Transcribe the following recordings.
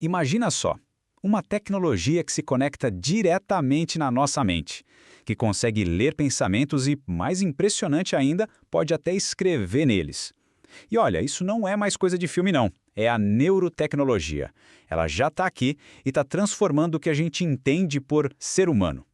Imagina só, uma tecnologia que se conecta diretamente na nossa mente, que consegue ler pensamentos e, mais impressionante ainda, pode até escrever neles. E olha, isso não é mais coisa de filme não, é a neurotecnologia. Ela já está aqui e está transformando o que a gente entende por ser humano.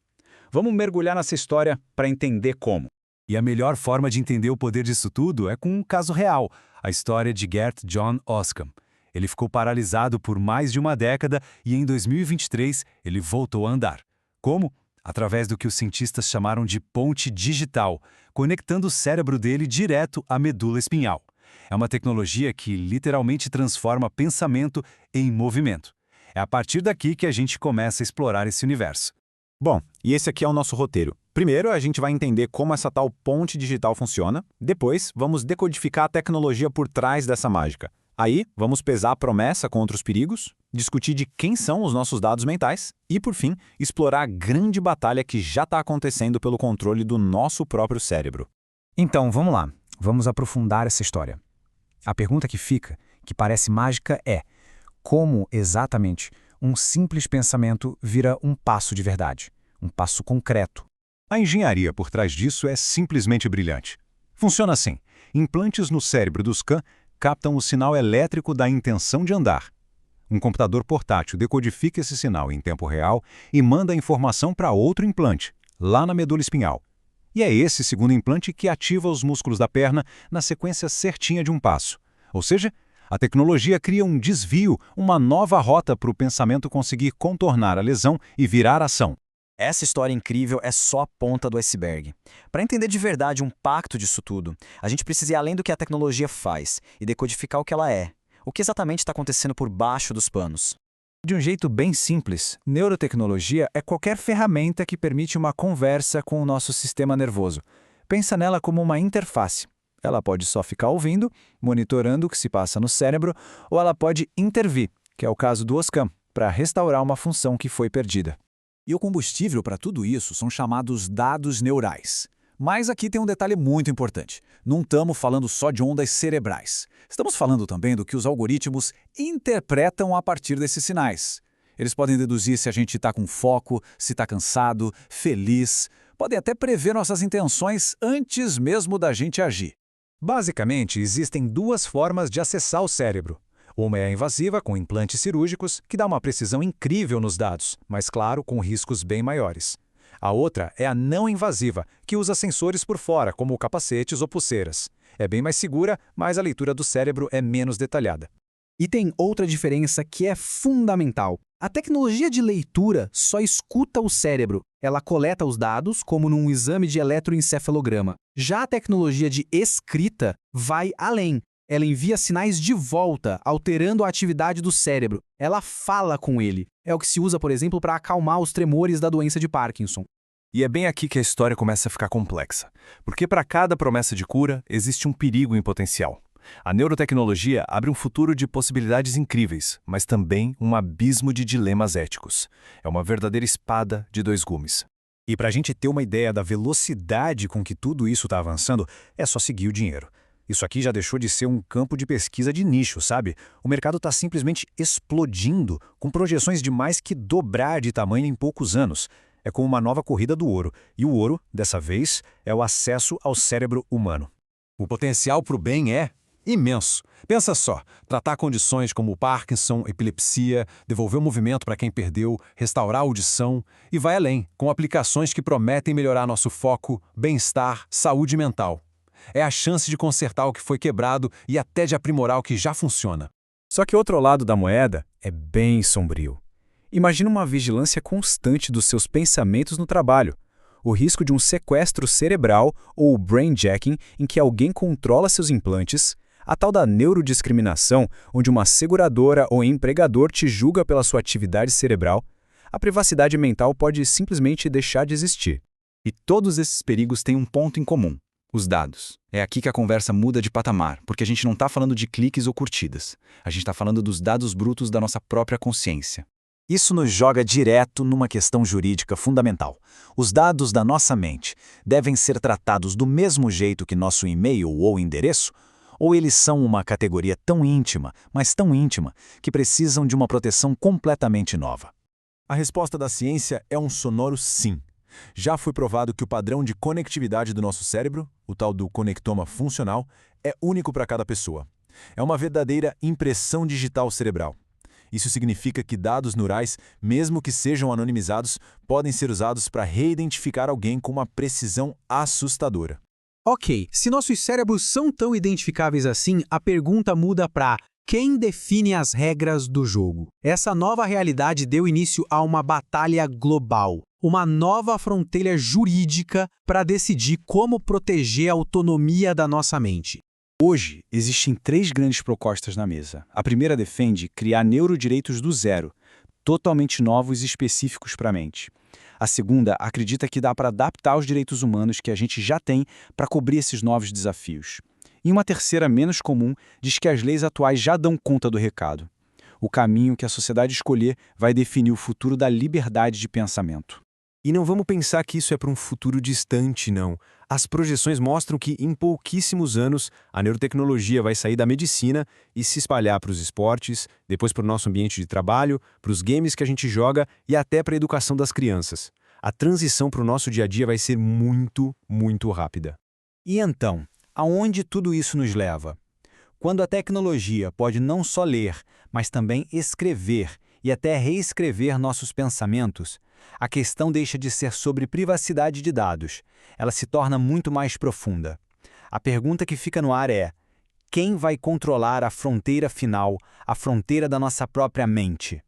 Vamos mergulhar nessa história para entender como. E a melhor forma de entender o poder disso tudo é com um caso real, a história de Gert John Oskam. Ele ficou paralisado por mais de uma década e em 2023 ele voltou a andar. Como? Através do que os cientistas chamaram de ponte digital, conectando o cérebro dele direto à medula espinhal. É uma tecnologia que literalmente transforma pensamento em movimento. É a partir daqui que a gente começa a explorar esse universo. Bom, e esse aqui é o nosso roteiro. Primeiro, a gente vai entender como essa tal ponte digital funciona. Depois, vamos decodificar a tecnologia por trás dessa mágica. Aí, vamos pesar a promessa contra os perigos, discutir de quem são os nossos dados mentais e, por fim, explorar a grande batalha que já está acontecendo pelo controle do nosso próprio cérebro. Então, vamos lá. Vamos aprofundar essa história. A pergunta que fica, que parece mágica, é: como exatamente um simples pensamento vira um passo de verdade, um passo concreto? A engenharia por trás disso é simplesmente brilhante. Funciona assim: implantes no cérebro dos cães captam o sinal elétrico da intenção de andar. Um computador portátil decodifica esse sinal em tempo real e manda a informação para outro implante, lá na medula espinhal. E é esse segundo implante que ativa os músculos da perna na sequência certinha de um passo. Ou seja, a tecnologia cria um desvio, uma nova rota para o pensamento conseguir contornar a lesão e virar ação. Essa história incrível é só a ponta do iceberg. Para entender de verdade o impacto disso tudo, a gente precisa ir além do que a tecnologia faz e decodificar o que ela é. O que exatamente está acontecendo por baixo dos panos. De um jeito bem simples, neurotecnologia é qualquer ferramenta que permite uma conversa com o nosso sistema nervoso. Pensa nela como uma interface. Ela pode só ficar ouvindo, monitorando o que se passa no cérebro, ou ela pode intervir, que é o caso do Oskam, para restaurar uma função que foi perdida. E o combustível para tudo isso são chamados dados neurais. Mas aqui tem um detalhe muito importante. Não estamos falando só de ondas cerebrais. Estamos falando também do que os algoritmos interpretam a partir desses sinais. Eles podem deduzir se a gente está com foco, se está cansado, feliz. Podem até prever nossas intenções antes mesmo da gente agir. Basicamente, existem duas formas de acessar o cérebro. Uma é a invasiva, com implantes cirúrgicos, que dá uma precisão incrível nos dados, mas claro, com riscos bem maiores. A outra é a não invasiva, que usa sensores por fora, como capacetes ou pulseiras. É bem mais segura, mas a leitura do cérebro é menos detalhada. E tem outra diferença que é fundamental. A tecnologia de leitura só escuta o cérebro. Ela coleta os dados, como num exame de eletroencefalograma. Já a tecnologia de escrita vai além. Ela envia sinais de volta, alterando a atividade do cérebro. Ela fala com ele. É o que se usa, por exemplo, para acalmar os tremores da doença de Parkinson. E é bem aqui que a história começa a ficar complexa, porque para cada promessa de cura existe um perigo em potencial. A neurotecnologia abre um futuro de possibilidades incríveis, mas também um abismo de dilemas éticos. É uma verdadeira espada de dois gumes. E para a gente ter uma ideia da velocidade com que tudo isso está avançando, é só seguir o dinheiro. Isso aqui já deixou de ser um campo de pesquisa de nicho, sabe? O mercado está simplesmente explodindo, com projeções de mais que dobrar de tamanho em poucos anos. É como uma nova corrida do ouro. E o ouro, dessa vez, é o acesso ao cérebro humano. O potencial para o bem é imenso. Pensa só, tratar condições como Parkinson, epilepsia, devolver o movimento para quem perdeu, restaurar a audição e vai além, com aplicações que prometem melhorar nosso foco, bem-estar, saúde mental. É a chance de consertar o que foi quebrado e até de aprimorar o que já funciona. Só que o outro lado da moeda é bem sombrio. Imagina uma vigilância constante dos seus pensamentos no trabalho. O risco de um sequestro cerebral ou brainjacking em que alguém controla seus implantes, a tal da neurodiscriminação, onde uma seguradora ou empregador te julga pela sua atividade cerebral, a privacidade mental pode simplesmente deixar de existir. E todos esses perigos têm um ponto em comum: os dados. É aqui que a conversa muda de patamar, porque a gente não está falando de cliques ou curtidas. A gente está falando dos dados brutos da nossa própria consciência. Isso nos joga direto numa questão jurídica fundamental. Os dados da nossa mente devem ser tratados do mesmo jeito que nosso e-mail ou endereço? Ou eles são uma categoria tão íntima, mas tão íntima, que precisam de uma proteção completamente nova? A resposta da ciência é um sonoro sim. Já foi provado que o padrão de conectividade do nosso cérebro, o tal do conectoma funcional, é único para cada pessoa. É uma verdadeira impressão digital cerebral. Isso significa que dados neurais, mesmo que sejam anonimizados, podem ser usados para reidentificar alguém com uma precisão assustadora. Ok, se nossos cérebros são tão identificáveis assim, a pergunta muda para quem define as regras do jogo? Essa nova realidade deu início a uma batalha global, uma nova fronteira jurídica para decidir como proteger a autonomia da nossa mente. Hoje, existem 3 grandes propostas na mesa. A primeira defende criar neurodireitos do zero, totalmente novos e específicos para a mente. A segunda acredita que dá para adaptar os direitos humanos que a gente já tem para cobrir esses novos desafios. E uma terceira, menos comum, diz que as leis atuais já dão conta do recado. O caminho que a sociedade escolher vai definir o futuro da liberdade de pensamento. E não vamos pensar que isso é para um futuro distante, não. As projeções mostram que, em pouquíssimos anos, a neurotecnologia vai sair da medicina e se espalhar para os esportes, depois para o nosso ambiente de trabalho, para os games que a gente joga e até para a educação das crianças. A transição para o nosso dia a dia vai ser muito, muito rápida. E então, aonde tudo isso nos leva? Quando a tecnologia pode não só ler, mas também escrever e até reescrever nossos pensamentos, a questão deixa de ser sobre privacidade de dados. Ela se torna muito mais profunda. A pergunta que fica no ar é: quem vai controlar a fronteira final, a fronteira da nossa própria mente?